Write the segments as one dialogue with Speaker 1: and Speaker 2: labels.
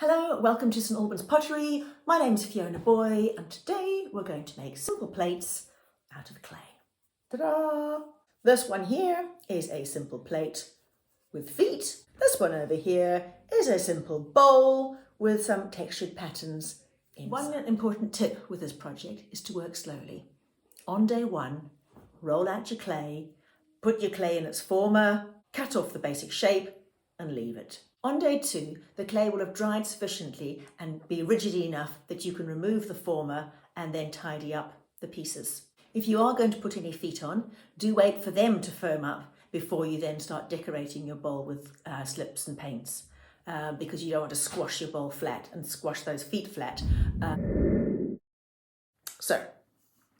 Speaker 1: Hello, welcome to St Albans Pottery. My name's Fiona Booy and today we're going to make simple plates out of clay. Ta-da! This one here is a simple plate with feet. This one over here is a simple bowl with some textured patterns inside. One important tip with this project is to work slowly. On day one, roll out your clay, put your clay in its former, cut off the basic shape and leave it. On day two, the clay will have dried sufficiently and be rigid enough that you can remove the former and then tidy up the pieces. If you are going to put any feet on, do wait for them to firm up before you then start decorating your bowl with slips and paints, because you don't want to squash your bowl flat and squash those feet flat. So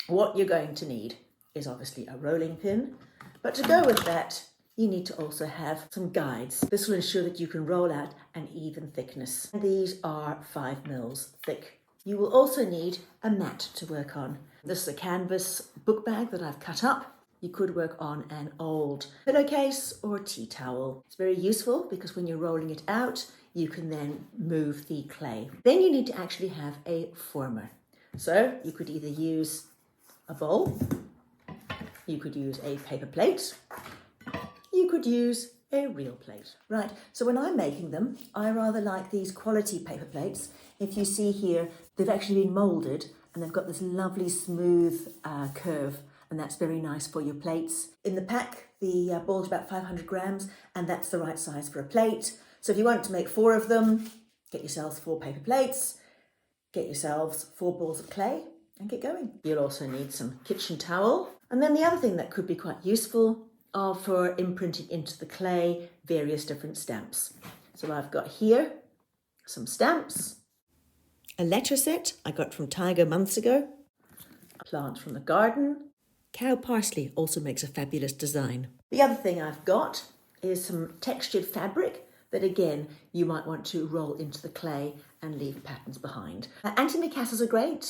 Speaker 1: what you're going to need is obviously a rolling pin, but to go with that, you need to also have some guides. This will ensure that you can roll out an even thickness. These are 5 mils thick. You will also need a mat to work on. This is a canvas book bag that I've cut up. You could work on an old pillowcase or tea towel. It's very useful because when you're rolling it out, you can then move the clay. Then you need to actually have a former. So you could either use a bowl, you could use a paper plate, you could use a real plate. Right, so when I'm making them, I rather like these quality paper plates. If you see here, they've actually been moulded and they've got this lovely smooth curve, and that's very nice for your plates. In the pack, the ball's about 500 grams and that's the right size for a plate. So if you want to make 4 of them, get yourselves 4 paper plates, get yourselves 4 balls of clay and get going. You'll also need some kitchen towel. And then the other thing that could be quite useful are for imprinting into the clay various different stamps. So I've got here some stamps, a letter set I got from Tiger months ago, a plant from the garden. Cow parsley also makes a fabulous design. The other thing I've got is some textured fabric that again you might want to roll into the clay and leave patterns behind. Antimacassars are great,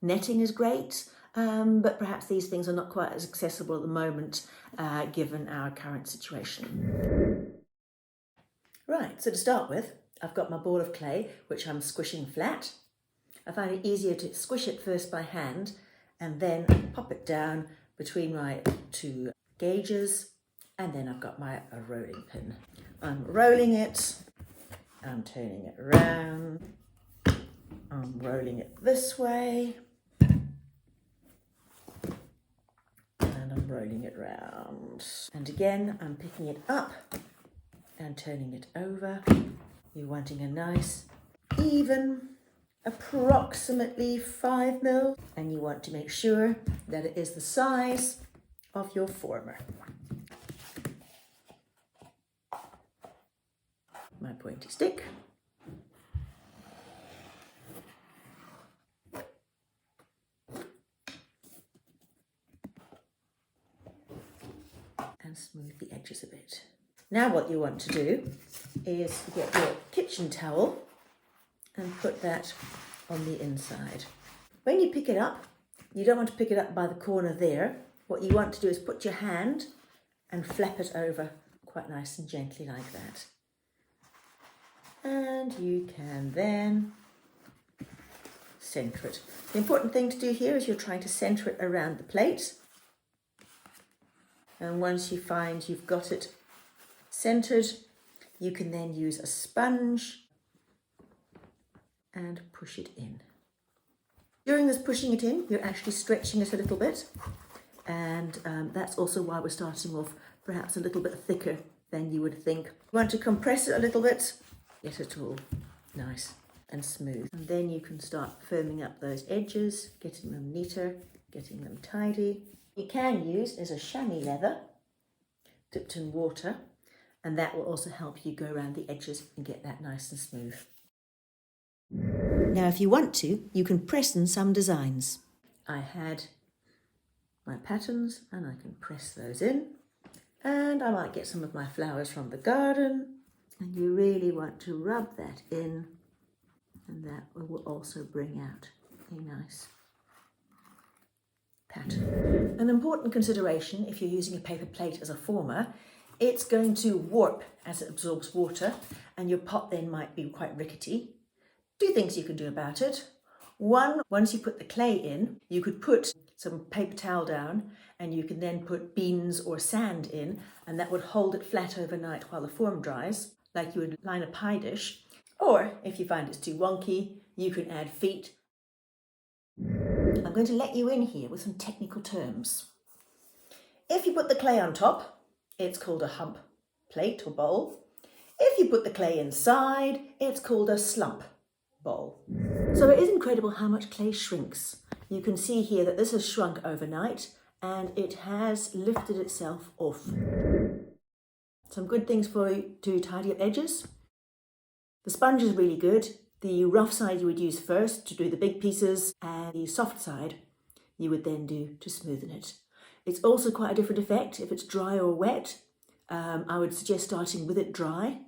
Speaker 1: netting is great, but perhaps these things are not quite as accessible at the moment given our current situation. Right, so to start with, I've got my ball of clay, which I'm squishing flat. I find it easier to squish it first by hand and then pop it down between my 2 gauges, and then I've got my rolling pin. I'm rolling it, I'm turning it around, I'm rolling it this way, rolling it round. And again, I'm picking it up and turning it over. You're wanting a nice, even, approximately 5 mil. And you want to make sure that it is the size of your former. My pointy stick. And smooth the edges a bit. Now what you want to do is get your kitchen towel and put that on the inside. When you pick it up, you don't want to pick it up by the corner there. What you want to do is put your hand and flap it over quite nice and gently like that. And you can then center it. The important thing to do here is you're trying to center it around the plate. And once you find you've got it centered, you can then use a sponge and push it in. During this pushing it in, you're actually stretching it a little bit. And that's also why we're starting off perhaps a little bit thicker than you would think. You want to compress it a little bit, get it all nice and smooth. And then you can start firming up those edges, getting them neater, getting them tidy. You can use is a chamois leather dipped in water, and that will also help you go around the edges and get that nice and smooth. Now if you want to, you can press in some designs. I had my patterns and I can press those in, and I might get some of my flowers from the garden, and you really want to rub that in, and that will also bring out a nice pattern. An important consideration if you're using a paper plate as a former, it's going to warp as it absorbs water, and your pot then might be quite rickety. Two things you can do about it. One, once you put the clay in, you could put some paper towel down and you can then put beans or sand in, and that would hold it flat overnight while the form dries, like you would line a pie dish. Or if you find it's too wonky, you can add feet. I'm going to let you in here with some technical terms. If you put the clay on top, it's called a hump plate or bowl. If you put the clay inside, it's called a slump bowl. So it is incredible how much clay shrinks. You can see here that this has shrunk overnight and it has lifted itself off. Some good things for you to tidy up edges. The sponge is really good. The rough side you would use first to do the big pieces, and the soft side you would then do to smoothen it. It's also quite a different effect if it's dry or wet. I would suggest starting with it dry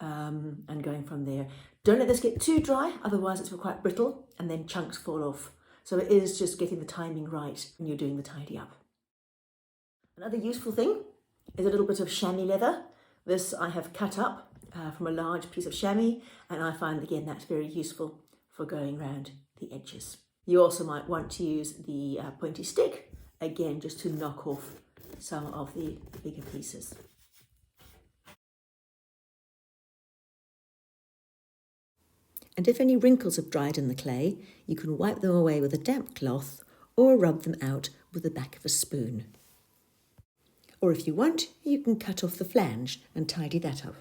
Speaker 1: and going from there. Don't let this get too dry, otherwise it's quite brittle and then chunks fall off. So it is just getting the timing right when you're doing the tidy up. Another useful thing is a little bit of chamois leather. This I have cut up from a large piece of chamois, and I find again that's very useful for going around the edges. You also might want to use the pointy stick, again just to knock off some of the bigger pieces. And if any wrinkles have dried in the clay, you can wipe them away with a damp cloth or rub them out with the back of a spoon. Or if you want, you can cut off the flange and tidy that up.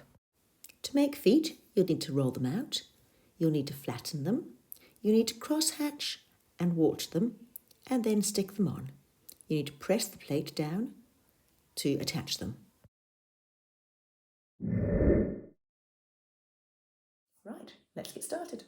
Speaker 1: To make feet, you'll need to roll them out, you'll need to flatten them, you need to cross-hatch and wart them, and then stick them on. You need to press the plate down to attach them. Right, let's get started.